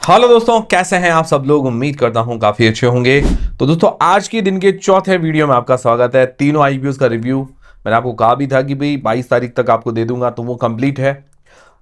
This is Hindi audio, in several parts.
हेलो दोस्तों, कैसे हैं आप सब लोग। उम्मीद करता हूं काफी अच्छे होंगे। तो दोस्तों, आज के दिन के चौथे वीडियो में आपका स्वागत है। तीनों आईपीओस का रिव्यू मैंने आपको कहा भी था कि भाई 22 तारीख तक आपको दे दूंगा, तो वो कंप्लीट है।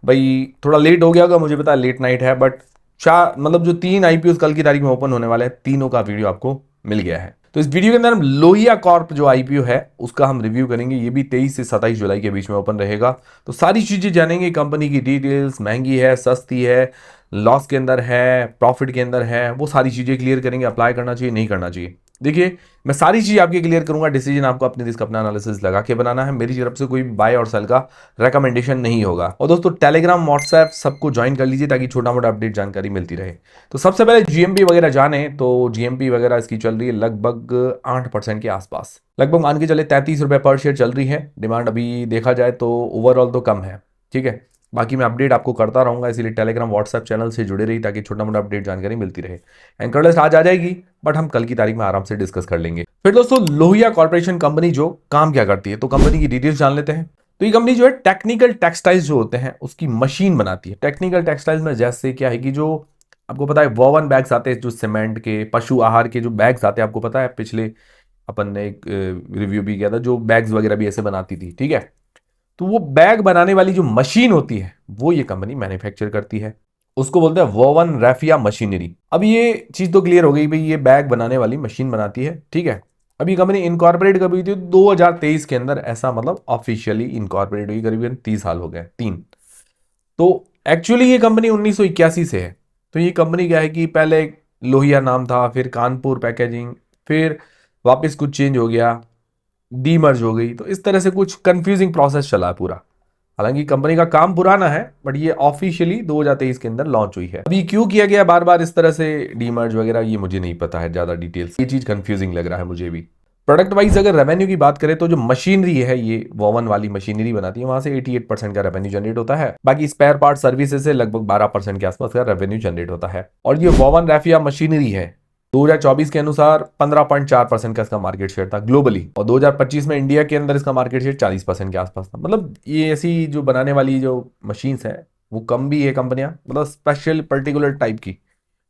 भाई थोड़ा लेट हो गया होगा, मुझे पता है लेट नाइट है, बट चार मतलब जो तीन आईपीओस कल की तारीख में ओपन होने वाले हैं, तीनों का वीडियो आपको मिल गया है। तो इस वीडियो के अंदर हम लोहिया कॉर्प जो आईपीओ है उसका हम रिव्यू करेंगे। ये भी 23 से 27 जुलाई के बीच में ओपन रहेगा। तो सारी चीजें जानेंगे, कंपनी की डिटेल्स, महंगी है, सस्ती है, लॉस के अंदर है, प्रॉफिट के अंदर है, वो सारी चीजें क्लियर करेंगे। अप्लाई करना चाहिए, नहीं करना चाहिए। देखिए, मैं सारी चीज आपके क्लियर करूंगा। डिसीजन आपको अपने रिस्क, अपना एनालिसिस लगा के बनाना है। मेरी तरफ से कोई बाय और सेल का रेकमेंडेशन नहीं होगा। और दोस्तों, टेलीग्राम, व्हाट्सएप सबको ज्वाइन कर लीजिए ताकि छोटा मोटा अपडेट जानकारी मिलती रहे। तो सबसे पहले जीएमपी वगैरह जाने, तो जीएमपी वगैरह इसकी चल रही है लगभग 8% के आसपास। लगभग मान के चले 33 रुपए पर शेयर चल रही है। डिमांड अभी देखा जाए तो ओवरऑल तो कम है, ठीक है। बाकी मैं अपडेट आपको करता रहूंगा, इसीलिए टेलीग्राम, व्हाट्सएप चैनल से जुड़े रही ताकि छोटा मोटा अपडेट जानकारी मिलती रहे। एंकर लिस्ट आज आ जाएगी, बट हम कल की तारीख में आराम से डिस्कस कर लेंगे। फिर दोस्तों, लोहिया कॉर्पोरेशन कंपनी जो काम क्या करती है, तो कंपनी की डिटेल्स जान लेते हैं। तो ये कंपनी जो है टेक्निकल टेक्सटाइल्स जो होते हैं उसकी मशीन बनाती है। टेक्निकल टेक्सटाइल्स में जैसे क्या है कि जो आपको पता है वोवन बैग्स आते हैं, जो सीमेंट के, पशु आहार के जो बैग्स आते हैं, आपको पता है पिछले अपन ने एक रिव्यू भी किया था, जो बैग्स वगैरह भी ऐसे बनाती थी, ठीक है। तो वो बैग बनाने वाली जो मशीन होती है वो ये कंपनी मैन्युफैक्चर करती है। उसको बोलते हैं वोवन रैफिया मशीनरी। अब ये चीज तो क्लियर हो गई भाई, ये बैग बनाने वाली मशीन बनाती है, ठीक है। अब ये कंपनी इनकॉर्पोरेट कब हुई थी? 2023 के अंदर, ऐसा मतलब ऑफिशियली इनकॉर्पोरेट हुई। करीबन 30 साल हो गए, तीन। तो एक्चुअली ये कंपनी 1981 से है। तो ये कंपनी क्या है कि पहले लोहिया नाम था, फिर कानपुर पैकेजिंग, फिर वापस कुछ चेंज हो गया, डीमर्ज हो गई। तो इस तरह से कुछ कंफ्यूजिंग प्रोसेस चला है पूरा। हालांकि कंपनी का काम पुराना है, बट ये ऑफिशियली 2023 के अंदर लॉन्च हुई है। अभी क्यों किया गया बार बार इस तरह से डीमर्ज वगैरह, ये मुझे नहीं पता है ज्यादा डिटेल्स। ये चीज कंफ्यूजिंग लग रहा है मुझे भी। प्रोडक्ट वाइज अगर रेवेन्यू की बात करें, तो जो मशीनरी है, ये वोवन वाली मशीनरी बनाती है, वहां से 88% का रेवेन्यू जनरेट होता है। बाकी स्पेयर पार्ट सर्विसेज से लगभग 12% के आसपास का रेवेन्यू जनरेट होता है। और ये वोवन रैफिया मशीनरी है, 2024 के अनुसार 15.4% का इसका मार्केट शेयर था ग्लोबली, और 2025 में इंडिया के अंदर इसका मार्केट शेयर 40% के आसपास था। मतलब ये ऐसी जो बनाने वाली जो मशीन्स है वो कम भी है कंपनियां, मतलब स्पेशल पर्टिकुलर टाइप की,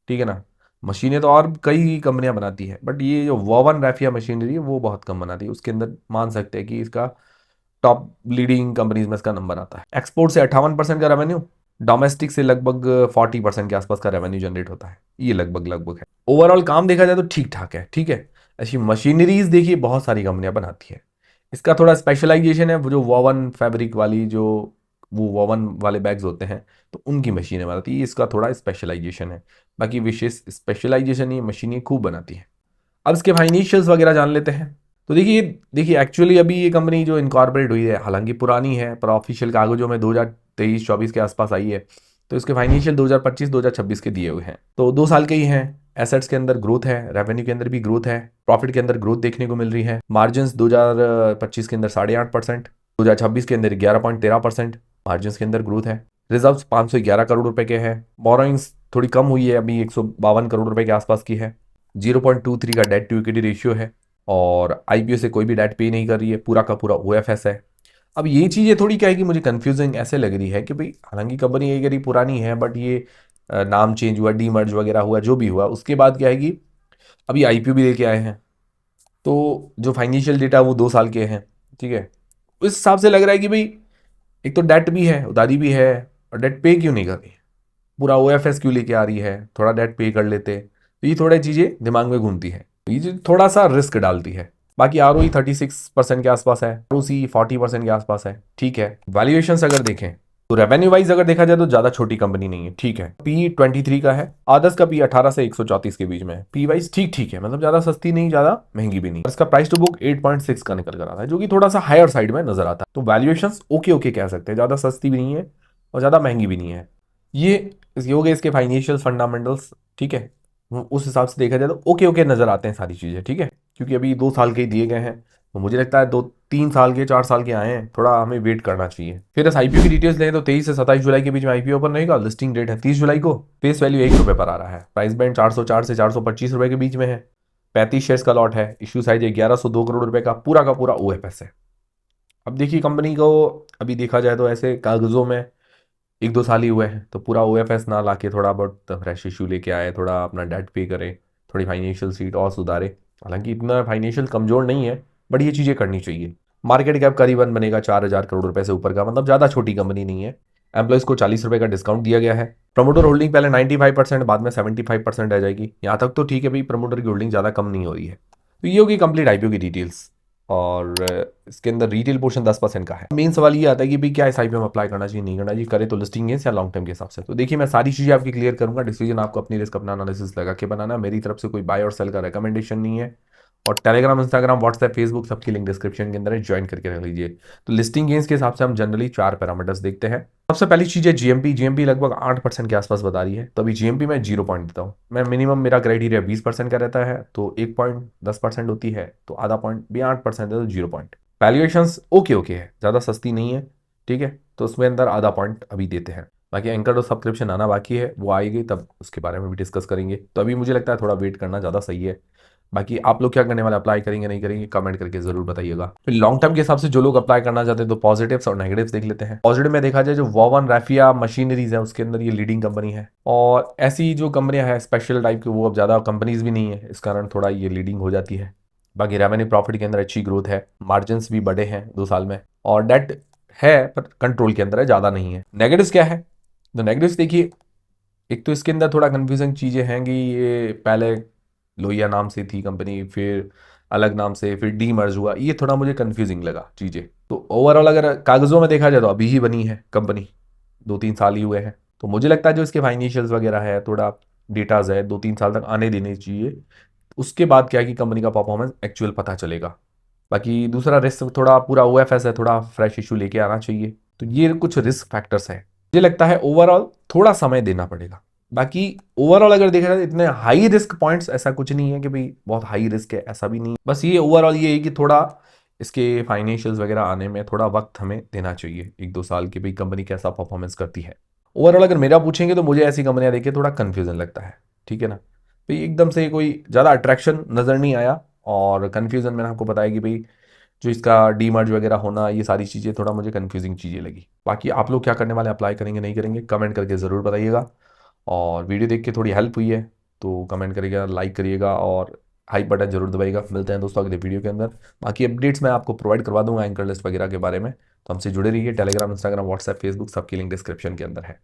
ठीक है ना। मशीनें तो और कई कंपनियां बनाती है, बट ये जो वोवन रैफिया मशीनरी है वो बहुत कम बनाती है। उसके अंदर मान सकते हैं कि इसका टॉप लीडिंग कंपनीज में इसका नंबर आता है। एक्सपोर्ट से 58% का रेवेन्यू, डोमेस्टिक से लगभग 40% के आसपास का रेवेन्यू जनरेट होता है। ये लगभग लगभग है। ओवरऑल काम देखा जाए तो ठीक ठाक है, ठीक है। ऐसी मशीनरीज देखिए बहुत सारी कंपनियां बनाती है। इसका थोड़ा स्पेशलाइजेशन है, वो जो वोवन फैब्रिक वाली, जो वो वोवन वाले बैग्स होते हैं, तो उनकी मशीनें बनाती है। इसका थोड़ा स्पेशलाइजेशन है। बाकी विशेष स्पेशलाइजेशन ये मशीनें खूब बनाती है। अब इसके फाइनेंशियल्स वगैरह जान लेते हैं। तो देखिए देखिए एक्चुअली अभी ये कंपनी जो इनकॉर्पोरेट हुई है, हालांकि पुरानी है, पर ऑफिशियल कागजों में 2023-24 के आसपास आई है। तो इसके फाइनेंशियल 2025-2026 के दिए हुए हैं, तो 2 साल के ही हैं। एसेट्स के अंदर ग्रोथ है, रेवेन्यू के अंदर भी ग्रोथ है, प्रॉफिट के अंदर ग्रोथ देखने को मिल रही है। मार्जिन 2025 के अंदर 8.5%, 2026 के अंदर 11.13% मार्जिन के अंदर ग्रोथ है। रिजर्व 511 करोड़ रुपए के हैं। बोरोइंग्स थोड़ी कम हुई है, अभी 152 करोड़ रुपए के आसपास की है। 0.23 का डेट टू इक्विटी रेशियो है, और आईपीओ से कोई भी डेट पे नहीं कर रही है, पूरा का पूरा ओएफएस है। अब ये चीज़ें थोड़ी क्या है कि मुझे कंफ्यूजिंग ऐसे लग रही है कि भाई हालांकि कंपनी एक गरी पुरानी है, बट ये नाम चेंज हुआ, डीमर्ज वगैरह हुआ, जो भी हुआ, उसके बाद क्या है कि अभी आईपीओ भी लेके आए हैं। तो जो फाइनेंशियल डेटा वो 2 साल के हैं, ठीक है। उस हिसाब से लग रहा है कि भाई एक तो डेट भी है, उधारी भी है, और डेट पे क्यों नहीं कर रही है, पूरा ओएफएस क्यों लेके आ रही है, थोड़ा डेट पे कर लेते। तो ये थोड़ी चीज़ें दिमाग में घूमती है, ये जो थोड़ा सा रिस्क डालती है। बाकी आरओई 36% के आसपास है, आरओसी 40% के आसपास है, ठीक है। वैल्यूएशन अगर देखें तो रेवेन्यू वाइज अगर देखा जाए तो ज्यादा छोटी कंपनी नहीं है, ठीक है। पी 23 का है, आदर्श का पी 18 से 134 के बीच में है। पी वाइज ठीक ठीक है, मतलब ज्यादा सस्ती नहीं, ज्यादा महंगी भी नहीं। इसका प्राइस टू बुक 8.6 का निकल कर आता है, जो कि थोड़ा सा हायर साइड में नजर आता है। तो वैल्यूएशन ओके ओके कह सकते हैं, ज्यादा सस्ती भी नहीं है और ज्यादा महंगी भी नहीं है। ये हो गए इसके फाइनेंशियल फंडामेंटल्स, ठीक है। उस हिसाब से देखा जाए तो ओके ओके नजर आते हैं सारी चीजें, ठीक है। क्योंकि अभी 2 साल के ही दिए गए हैं, तो मुझे लगता है 2-3 साल के, 4 साल के आए हैं, थोड़ा हमें वेट करना चाहिए। फिर इस आईपीओ की डिटेल्स लें तो 23 से 27 जुलाई के बीच में आईपीओ ओपन रहेगा। लिस्टिंग डेट है 30 जुलाई को। फेस वैल्यू ₹1 पर आ रहा है। प्राइस बैंड 404 से 425 रुपए के बीच में है। 35 शेयर्स का लॉट है। इश्यू साइज 1102 करोड़ रुपए का पूरा ओएफएस है। अब देखिए कंपनी को अभी देखा जाए तो ऐसे कागजों में 1-2 साल ही हुए हैं, तो पूरा OFS ना लाके थोड़ा बहुत फ्रेश इशू लेके आए, थोड़ा अपना डेट पे करें, थोड़ी फाइनेंशियल सीट और सुधारे। हालांकि इतना फाइनेंशियल कमज़ोर नहीं है, बट ये चीज़ें करनी चाहिए। मार्केट कैप करीबन बनेगा 4,000 करोड़ रुपए से ऊपर का, मतलब ज़्यादा छोटी कंपनी नहीं है। एम्प्लॉयज़ को 40 रुपये का डिस्काउंट दिया गया है। प्रमोटर होल्डिंग पहले 95%, बाद में 75% रह जाएगी। यहाँ तक तो ठीक है भाई, प्रमोटर की होल्डिंग ज़्यादा कम नहीं हो रही है। तो ये होगी कंप्लीट IPO की डिटेल्स। और इसके अंदर रिटेल पोर्शन 10% का है। मेन सवाल ये आता है कि भाई क्या इस IPO में अप्लाई करना चाहिए, नहीं करना चाहिए, करे तो लिस्टिंग गेंस या लॉन्ग टर्म के हिसाब से। तो देखिए, मैं सारी चीज़ें आपकी क्लियर करूंगा। डिसीजन आपको अपनी रिस्क, अपना एनालिसिस लगा के बनाना है। मेरी तरफ से कोई बाय और सेल का रिकमेंडेशन नहीं है। और टेलीग्राम, इंस्टाग्राम, व्हाट्सएप, फेसबुक सबकी लिंक डिस्क्रिप्शन के अंदर है, ज्वाइन करके रख लीजिए। तो लिस्टिंग गेंस के हिसाब से हम जनरली 4 पैरामीटर्स देखते हैं। सबसे पहली चीज़ है GMP लगभग 8% के आसपास बता रही है, तो अभी GMP में 0 पॉइंट देता हूँ मैं। मिनिमम मेरा क्राइटेरिया 20% का रहता है, तो 1 पॉइंट 10% होती है, तो आधा पॉइंट भी 8% है, तो 0 पॉइंट। वैल्यूएशंस ओके है, ज़्यादा सस्ती नहीं है, ठीक है, तो उसमें अंदर आधा पॉइंट अभी देते हैं। बाकी एंकर और सब्सक्रिप्शन आना बाकी है, वो आएगी तब उसके बारे में भी डिस्कस करेंगे। तो अभी मुझे लगता है थोड़ा वेट करना ज़्यादा सही है। बाकी आप लोग क्या करने वाले, अप्लाई करेंगे नहीं करेंगे, कमेंट करके जरूर बताइएगा। फिर लॉन्ग टर्म के हिसाब से जो लोग अप्लाई करना चाहते हैं, तो पॉजिटिव्स और नेगेटिव्स देख लेते हैं। पॉजिटिव में देखा जाए, जो वॉवन रैफिया मशीनरीज है उसके अंदर ये लीडिंग कंपनी है। और ऐसी जो कंपनियां हैं स्पेशल टाइप की, वो अब ज़्यादा कंपनीज भी नहीं है, इस कारण थोड़ा ये लीडिंग हो जाती है। बाकी रेवेन्यू प्रॉफिट के अंदर अच्छी ग्रोथ है, मार्जिन भी बढ़े हैं 2 साल में, और डेट है पर कंट्रोल के अंदर है, ज़्यादा नहीं है। नेगेटिव्स क्या है, तो नेगेटिव्स देखिए, एक तो इसके अंदर थोड़ा कंफ्यूजिंग चीज़ें हैं कि ये पहले लोहिया नाम से थी कंपनी, फिर अलग नाम से, फिर डीमर्ज हुआ, ये थोड़ा मुझे कंफ्यूजिंग लगा चीज़ें। तो ओवरऑल अगर कागज़ों में देखा जाए तो अभी ही बनी है कंपनी, 2-3 साल ही हुए हैं। तो मुझे लगता है जो इसके फाइनेंशियल्स वगैरह है, थोड़ा डेटाज है, 2-3 साल तक आने देने चाहिए। उसके बाद क्या है कि कंपनी का परफॉर्मेंस एक्चुअल पता चलेगा। बाकी दूसरा रिस्क, थोड़ा पूरा OFS है, थोड़ा फ्रेश इशू लेके आना चाहिए। तो ये कुछ रिस्क फैक्टर्स हैं। मुझे लगता है ओवरऑल थोड़ा समय देना पड़ेगा। बाकी ओवरऑल अगर देखा जाए, इतने हाई रिस्क पॉइंट्स ऐसा कुछ नहीं है कि भाई बहुत हाई रिस्क है, ऐसा भी नहीं। बस ये ओवरऑल ये है कि थोड़ा इसके फाइनेंशियल्स वगैरह आने में थोड़ा वक्त हमें देना चाहिए, 1-2 साल की, भाई कंपनी कैसा परफॉर्मेंस करती है। ओवरऑल अगर मेरा पूछेंगे तो मुझे ऐसी कंपनियां देख के थोड़ा कन्फ्यूजन लगता है, ठीक है ना भाई। एकदम से कोई ज़्यादा अट्रैक्शन नज़र नहीं आया, और कन्फ्यूजन मैंने आपको बताया कि भाई जो इसका डीमर्ज वगैरह होना, ये सारी चीज़ें थोड़ा मुझे कन्फ्यूजिंग चीज़ें लगी। बाकी आप लोग क्या करने वाले, अप्लाई करेंगे नहीं करेंगे, कमेंट करके ज़रूर बताइएगा। और वीडियो देख के थोड़ी हेल्प हुई है तो कमेंट करिएगा, लाइक करिएगा, और हाइप बटन जरूर दबाइएगा। मिलते हैं दोस्तों अगले वीडियो के अंदर। बाकी अपडेट्स मैं आपको प्रोवाइड करवा दूंगा एंकर लिस्ट वगैरह के बारे में, तो हमसे जुड़े रहिए। टेलीग्राम, इंस्टाग्राम, व्हाट्सएप, फेसबुक सबकी लिंक डिस्क्रिप्शन के अंदर है।